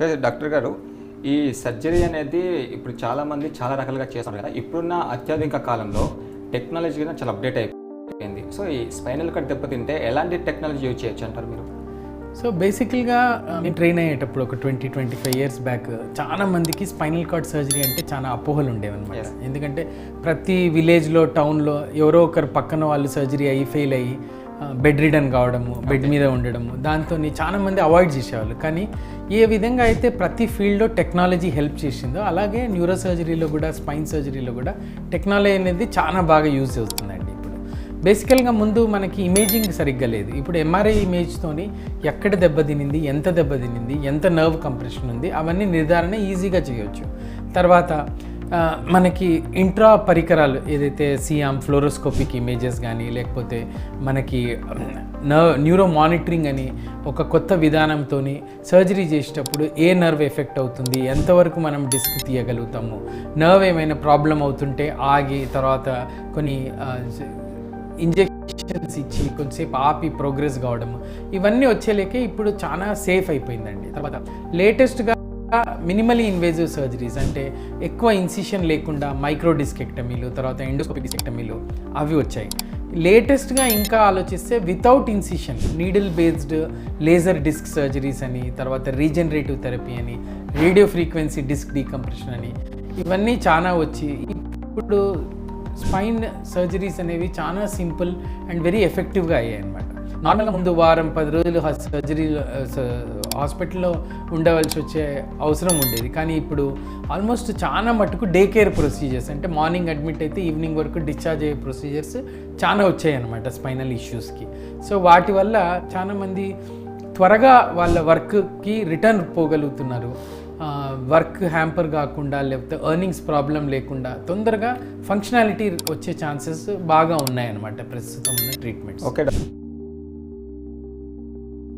Okay doctor గారు, ఈ surgery అనేది ఇప్పుడు చాలామంది చాలా రకాలుగా చేస్తారు కదా. ఇప్పుడున్న అత్యాధునిక కాలంలో టెక్నాలజీ కూడా చాలా అప్డేట్ అయిపోయింది. సో ఈ స్పైనల్ కార్డ్ దెబ్బతింటే ఎలాంటి టెక్నాలజీ యూజ్ చేయొచ్చు అంటారు మీరు? సో బేసికల్గా నేను ట్రైన్ అయ్యేటప్పుడు ఒక 20-25 ఇయర్స్ బ్యాక్ చాలా మందికి స్పైనల్ కార్డ్ సర్జరీ అంటే చాలా అపోహలు ఉండేవన్నమాట. ఎందుకంటే ప్రతి విలేజ్లో, టౌన్లో ఎవరో ఒకరు పక్కన వాళ్ళు సర్జరీ అయ్యి ఫెయిల్ అయ్యి బెడ్ రిడన్ కావడము, బెడ్ మీద ఉండడము, దాంతో చాలా మంది అవాయిడ్ చేసేవాళ్ళు. కానీ ఏ విధంగా అయితే ప్రతి ఫీల్డ్లో టెక్నాలజీ హెల్ప్ చేసిందో అలాగే న్యూరో సర్జరీలో కూడా, స్పైన్ సర్జరీలో కూడా టెక్నాలజీ అనేది చాలా బాగా యూజ్ అవుతుందండి. ఇప్పుడు బేసికల్గా ముందు మనకి ఇమేజింగ్ సరిగ్గా లేదు. ఇప్పుడు ఎంఆర్ఐ ఇమేజ్తోని ఎక్కడ దెబ్బతినింది, ఎంత దెబ్బతినింది, ఎంత నర్వ్ కంప్రెషన్ ఉంది, అవన్నీ నిర్ధారణ ఈజీగా చేయవచ్చు. తర్వాత మనకి ఇంట్రా పరికరాలు ఏదైతే సియామ్, ఫ్లోరోస్కోపిక్ ఇమేజెస్ కానీ, లేకపోతే మనకి న్యూరో మానిటరింగ్ అని ఒక కొత్త విధానంతో సర్జరీ చేసేటప్పుడు ఏ నర్వ్ ఎఫెక్ట్ అవుతుంది, ఎంతవరకు మనం డిస్క్ తీయగలుగుతాము, నర్వ్ ఏమైనా ప్రాబ్లం అవుతుంటే ఆగి తర్వాత కొన్ని ఇంజెక్షన్స్ ఇచ్చి కొంచెంసేపు ఆపి ప్రోగ్రెస్ కావడము, ఇవన్నీ వచ్చేలేకే ఇప్పుడు చాలా సేఫ్ అయిపోయిందండి. తర్వాత లేటెస్ట్గా మినిమలీ ఇన్వేజివ్ సర్జరీస్ అంటే ఎక్కువ ఇన్సిషన్ లేకుండా మైక్రో డిస్కెక్టమీలు, తర్వాత ఎండోస్కోపిక్ డిస్కెక్టమీలు అవి వచ్చాయి. లేటెస్ట్గా ఇంకా ఆలోచిస్తే without incision needle based laser disc surgeries అని, తర్వాత రీజనరేటివ్ థెరపీ అని, రేడియో ఫ్రీక్వెన్సీ డిస్క్ డీకంప్రెషన్ అని, ఇవన్నీ చాలా వచ్చి ఇప్పుడు స్పైన్ సర్జరీస్ అనేవి చాలా సింపుల్ అండ్ వెరీ ఎఫెక్టివ్గా అయ్యాయి అన్నమాట. నార్మల్గా ముందు వారం 10 రోజులు సర్జరీ హాస్పిటల్లో ఉండవలసి వచ్చే అవసరం ఉండేది. కానీ ఇప్పుడు ఆల్మోస్ట్ చాలా మటుకు డే కేర్ ప్రొసీజర్స్ అంటే మార్నింగ్ అడ్మిట్ అయితే ఈవినింగ్ వరకు డిశ్చార్జ్ అయ్యే ప్రొసీజర్స్ చాలా వచ్చాయి అన్నమాట స్పైనల్ ఇష్యూస్కి. సో వాటి వల్ల చాలామంది త్వరగా వాళ్ళ వర్క్కి రిటర్న్ పోగలుగుతున్నారు. వర్క్ హ్యాంపర్ కాకుండా, లేకపోతే ఎర్నింగ్స్ ప్రాబ్లం లేకుండా తొందరగా ఫంక్షనాలిటీ వచ్చే ఛాన్సెస్ బాగా ఉన్నాయన్నమాట ప్రస్తుతం ఉన్న ట్రీట్మెంట్స్. ఓకే.